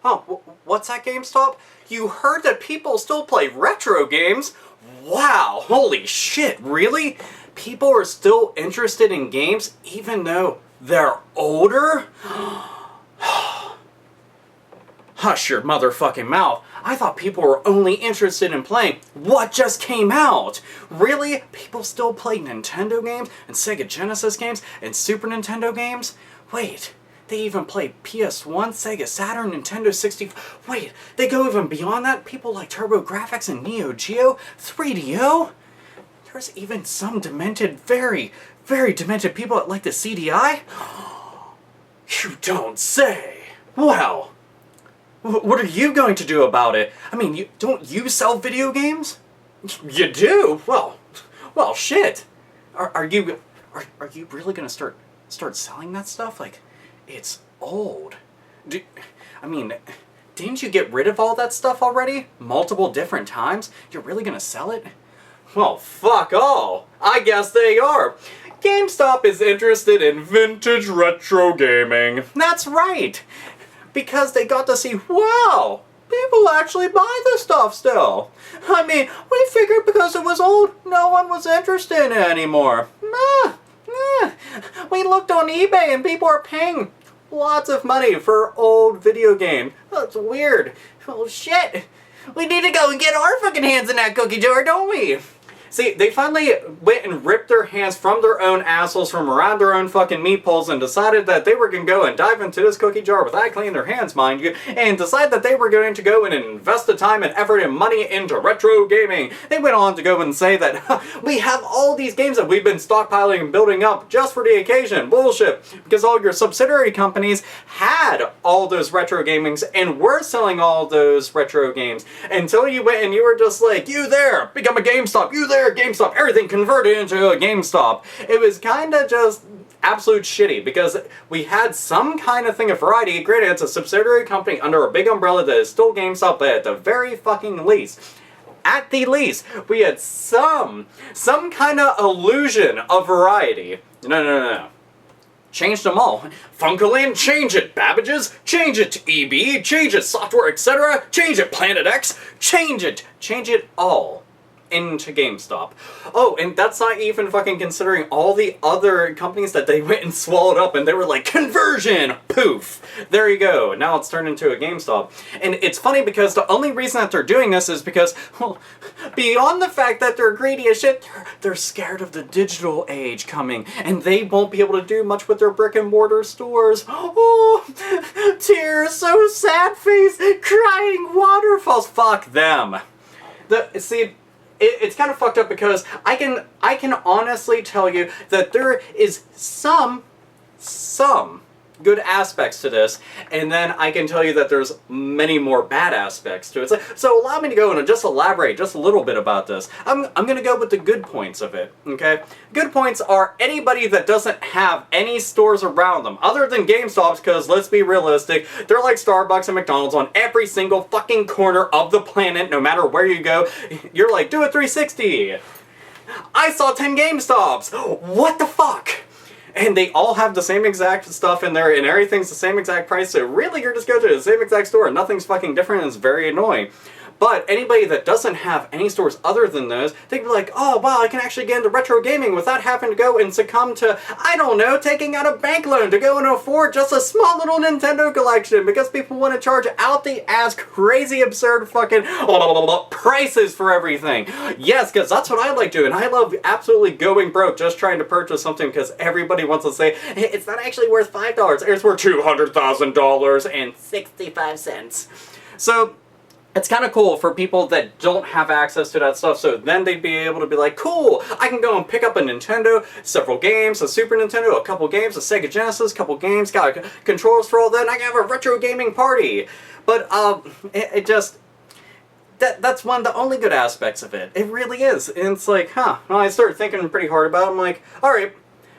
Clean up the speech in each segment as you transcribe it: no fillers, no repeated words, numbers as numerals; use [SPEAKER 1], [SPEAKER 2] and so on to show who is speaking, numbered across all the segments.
[SPEAKER 1] Oh, what's that, Gamestop? You heard that people still play retro games? Wow, holy shit, really? People are still interested in games even though they're older? Hush your motherfucking mouth. I thought people were only interested in playing what just came out. Really? People still play Nintendo games and Sega Genesis games and Super Nintendo games? Wait, they even play PS1, Sega Saturn, Nintendo 64. Wait, they go even beyond that? People like TurboGrafx and Neo Geo, 3DO? There's even some demented, very, very demented people that like the CDI? You don't say. Well, what are you going to do about it? I mean, don't you sell video games? You do? Well, shit. Are you really gonna start selling that stuff? Like, it's old. I mean, didn't you get rid of all that stuff already? Multiple different times? You're really gonna sell it? Well, fuck all. I guess they are. GameStop is interested in vintage retro gaming. That's right. Because they got to see, wow, people actually buy this stuff still. I mean, we figured because it was old, no one was interested in it anymore. We looked on eBay and people are paying lots of money for old video games. That's weird. Oh shit. We need to go and get our fucking hands in that cookie jar, don't we? See, they finally went and ripped their hands from their own assholes from around their own fucking meat poles and decided that they were going to go and dive into this cookie jar without cleaning their hands, mind you, and decide that they were going to go and invest the time and effort and money into retro gaming. They went on to go and say that, we have all these games that we've been stockpiling and building up just for the occasion. Bullshit. Because all your subsidiary companies had all those retro gamings and were selling all those retro games until you went and you were just like, you there, become a GameStop, you there, GameStop, everything converted into a GameStop. It was kind of just absolute shitty because we had some kind of thing of variety. Granted, it's a subsidiary company under a big umbrella that is still GameStop, but at the very fucking least, we had some kind of illusion of variety. No. Change them all. Funkoland, change it. Babbage's, change it. EB, change it. Software, etc. Change it. Planet X, change it. Change it all into GameStop. Oh, and that's not even fucking considering all the other companies that they went and swallowed up and they were like, conversion! Poof! There you go. Now it's turned into a GameStop. And it's funny because the only reason that they're doing this is because, well, beyond the fact that they're greedy as shit, they're scared of the digital age coming and they won't be able to do much with their brick and mortar stores. Oh, tears, so sad face, crying waterfalls. Fuck them. It's kind of fucked up because I can honestly tell you that there is some good aspects to this, and then I can tell you that there's many more bad aspects to it. So allow me to go and just elaborate just a little bit about this. I'm going to go with the good points of it, okay? Good points are anybody that doesn't have any stores around them, other than GameStops, because let's be realistic, they're like Starbucks and McDonald's on every single fucking corner of the planet, no matter where you go. You're like, do a 360. I saw 10 GameStops. What the fuck? And they all have the same exact stuff in there, and everything's the same exact price, so really you're just going to the same exact store, and nothing's fucking different, and it's very annoying. But anybody that doesn't have any stores other than those, they'd be like, oh wow, I can actually get into retro gaming without having to go and succumb to, I don't know, taking out a bank loan to go and afford just a small little Nintendo collection because people want to charge out the ass crazy absurd fucking prices for everything. Yes, because that's what I like doing. I love absolutely going broke just trying to purchase something because everybody wants to say, hey, it's not actually worth $5, it's worth $200,000.65. So, it's kind of cool for people that don't have access to that stuff, so then they'd be able to be like, cool, I can go and pick up a Nintendo, several games, a Super Nintendo, a couple games, a Sega Genesis, a couple games, got controllers for all that, and I can have a retro gaming party. But, that's one of the only good aspects of it. It really is. And it's like, huh, well, I started thinking pretty hard about it. I'm like, alright,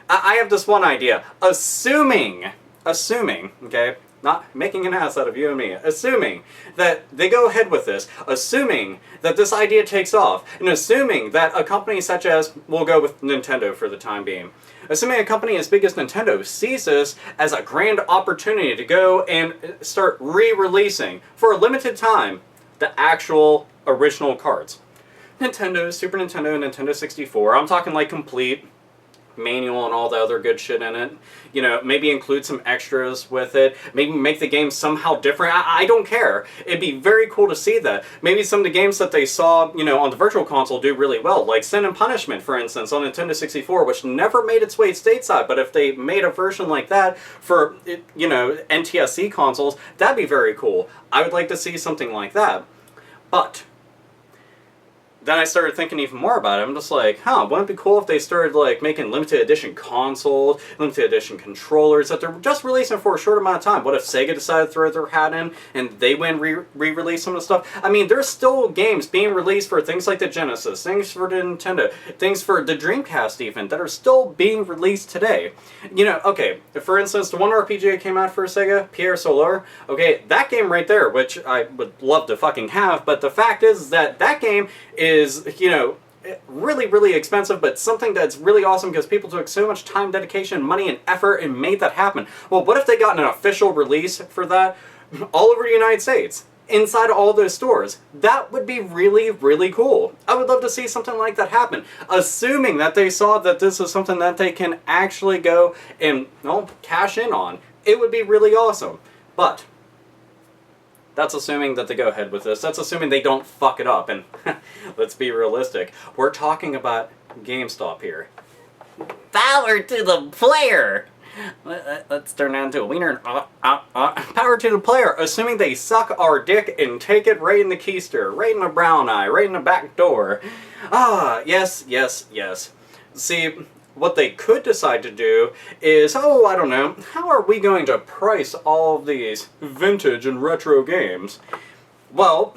[SPEAKER 1] I have this one idea. Assuming, okay, not making an ass out of you and me, assuming that they go ahead with this, assuming that this idea takes off, and assuming that a company such as, we'll go with Nintendo for the time being, assuming a company as big as Nintendo sees this as a grand opportunity to go and start re-releasing, for a limited time, the actual original cards. Nintendo, Super Nintendo, Nintendo 64, I'm talking like complete manual and all the other good shit in it. You know, maybe include some extras with it. Maybe make the game somehow different. I don't care. It'd be very cool to see that. Maybe some of the games that they saw, you know, on the Virtual Console do really well. Like Sin and Punishment, for instance, on Nintendo 64, which never made its way stateside. But if they made a version like that for, you know, NTSC consoles, that'd be very cool. I would like to see something like that. But then I started thinking even more about it. I'm just like, wouldn't it be cool if they started like making limited edition consoles, limited edition controllers that they're just releasing for a short amount of time? What if Sega decided to throw their hat in and they went re-release some of the stuff? I mean, there's still games being released for things like the Genesis, things for the Nintendo, things for the Dreamcast even, that are still being released today. You know, okay, for instance, the one RPG that came out for Sega, Pierre Solar, okay, that game right there, which I would love to fucking have, but the fact is that that game is, you know, really, really expensive, but something that's really awesome because people took so much time, dedication, money, and effort and made that happen. Well, what if they got an official release for that all over the United States, inside all those stores? That would be really, really cool. I would love to see something like that happen, assuming that they saw that this is something that they can actually go and, well, cash in on. It would be really awesome. But that's assuming that they go ahead with this. That's assuming they don't fuck it up. And let's be realistic. We're talking about GameStop here. Power to the player! Let's turn that into a wiener. Power to the player, assuming they suck our dick and take it right in the keister, right in the brown eye, right in the back door. Yes, yes, yes. See, what they could decide to do is, I don't know, how are we going to price all of these vintage and retro games? Well,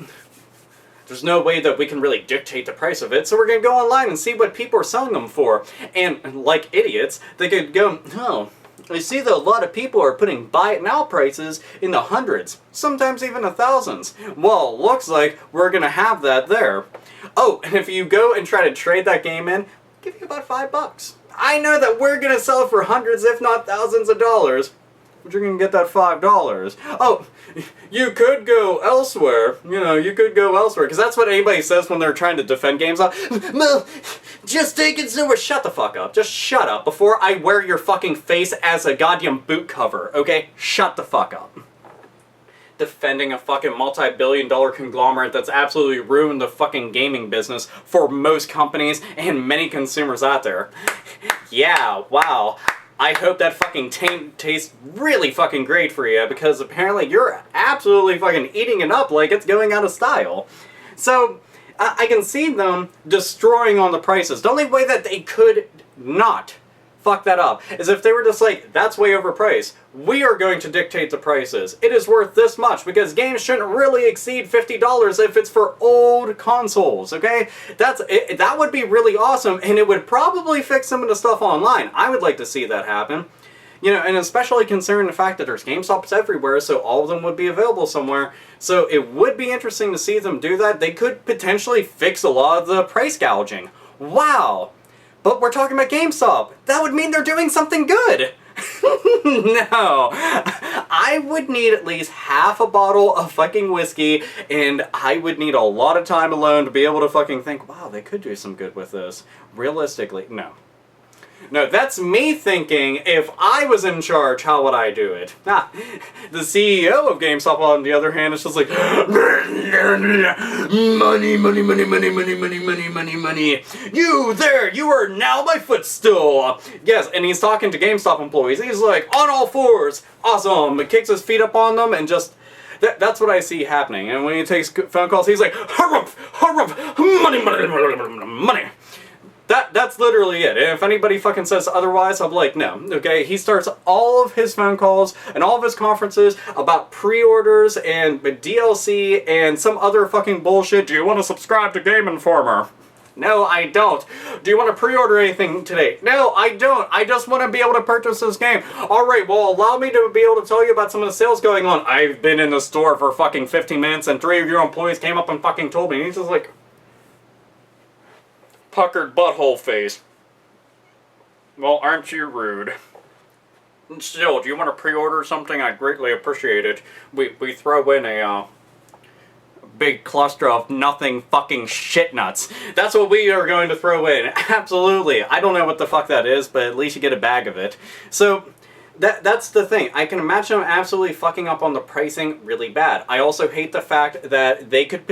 [SPEAKER 1] there's no way that we can really dictate the price of it, so we're going to go online and see what people are selling them for. And like idiots, they could go, I see that a lot of people are putting buy it now prices in the hundreds, sometimes even the thousands. Well, looks like we're going to have that there. Oh, and if you go and try to trade that game in, give you about $5. I know that we're going to sell it for hundreds, if not thousands of dollars, but you're going to get that $5. Oh, you could go elsewhere. You know, you could go elsewhere, because that's what anybody says when they're trying to defend games. Well, just take it somewhere. Shut the fuck up. Just shut up before I wear your fucking face as a goddamn boot cover, okay? Shut the fuck up. Defending a fucking multi-billion-dollar conglomerate that's absolutely ruined the fucking gaming business for most companies and many consumers out there. Yeah, wow. I hope that fucking tastes really fucking great for you, because apparently you're absolutely fucking eating it up like it's going out of style. So, I can see them destroying on the prices. The only way that they could not fuck that up is if they were just like, that's way overpriced. We are going to dictate the prices. It is worth this much, because games shouldn't really exceed $50 if it's for old consoles, okay? That would be really awesome, and it would probably fix some of the stuff online. I would like to see that happen. You know, and especially considering the fact that there's GameStops everywhere, so all of them would be available somewhere. So it would be interesting to see them do that. They could potentially fix a lot of the price gouging. Wow! But we're talking about GameStop. That would mean they're doing something good. No. I would need at least half a bottle of fucking whiskey, and I would need a lot of time alone to be able to fucking think, wow, they could do some good with this. Realistically, no. No, that's me thinking, if I was in charge, how would I do it? The CEO of GameStop, on the other hand, is just like, money, money, money, money, money, money, money, money, money. You there, you are now my footstool. Yes, and he's talking to GameStop employees. He's like, on all fours, awesome. Kicks his feet up on them and just, that's what I see happening. And when he takes phone calls, he's like, hurrup, hurrup, money, money, money, money. That's literally it. And if anybody fucking says otherwise, I'm like, no. Okay, he starts all of his phone calls and all of his conferences about pre-orders and DLC and some other fucking bullshit. Do you want to subscribe to Game Informer? No, I don't. Do you want to pre-order anything today? No, I don't. I just want to be able to purchase this game. Alright, well, allow me to be able to tell you about some of the sales going on. I've been in the store for fucking 15 minutes and 3 of your employees came up and fucking told me. And he's just like... puckered butthole face. Well, aren't you rude? Still, do you want to pre-order something? I'd greatly appreciate it. We throw in a, big cluster of nothing fucking shit nuts. That's what we are going to throw in. Absolutely. I don't know what the fuck that is, but at least you get a bag of it. So, that's the thing. I can imagine them absolutely fucking up on the pricing really bad. I also hate the fact that they could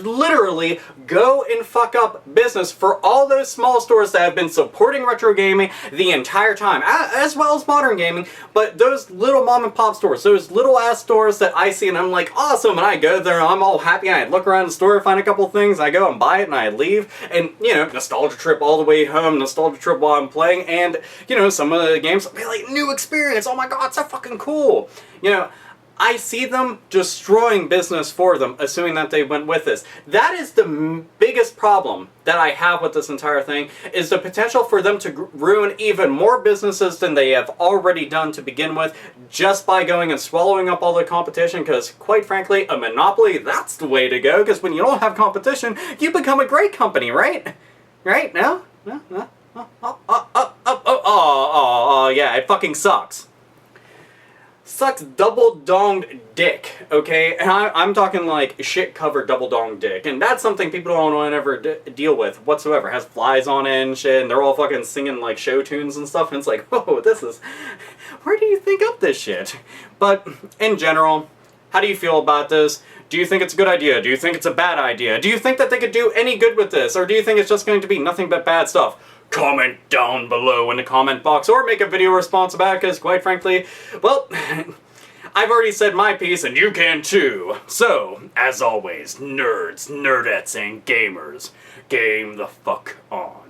[SPEAKER 1] literally go and fuck up business for all those small stores that have been supporting retro gaming the entire time, as well as modern gaming, but those little mom and pop stores, those little ass stores that I see and I'm like, awesome, and I go there and I'm all happy and I look around the store, find a couple things, I go and buy it and I leave, and, you know, nostalgia trip all the way home, nostalgia trip while I'm playing, and, you know, some of the games, like, new experience, oh my god, it's so fucking cool. You know, I see them destroying business for them, assuming that they went with this. That is the biggest problem that I have with this entire thing, is the potential for them to ruin even more businesses than they have already done to begin with, just by going and swallowing up all the competition, because, quite frankly, a monopoly, that's the way to go, because when you don't have competition, you become a great company, right? Right? No? No? No? Yeah, it fucking sucks. Sucks double-donged dick, okay? And I'm talking like shit-covered double-donged dick, and that's something people don't want to ever deal with whatsoever. It has flies on it and shit, and they're all fucking singing like show tunes and stuff, and it's like, whoa, this is... where do you think up this shit? But, in general, how do you feel about this? Do you think it's a good idea? Do you think it's a bad idea? Do you think that they could do any good with this? Or do you think it's just going to be nothing but bad stuff? Comment down below in the comment box, or make a video response about it, because quite frankly, well, I've already said my piece and you can too. So, as always, nerds, nerdettes, and gamers, game the fuck on.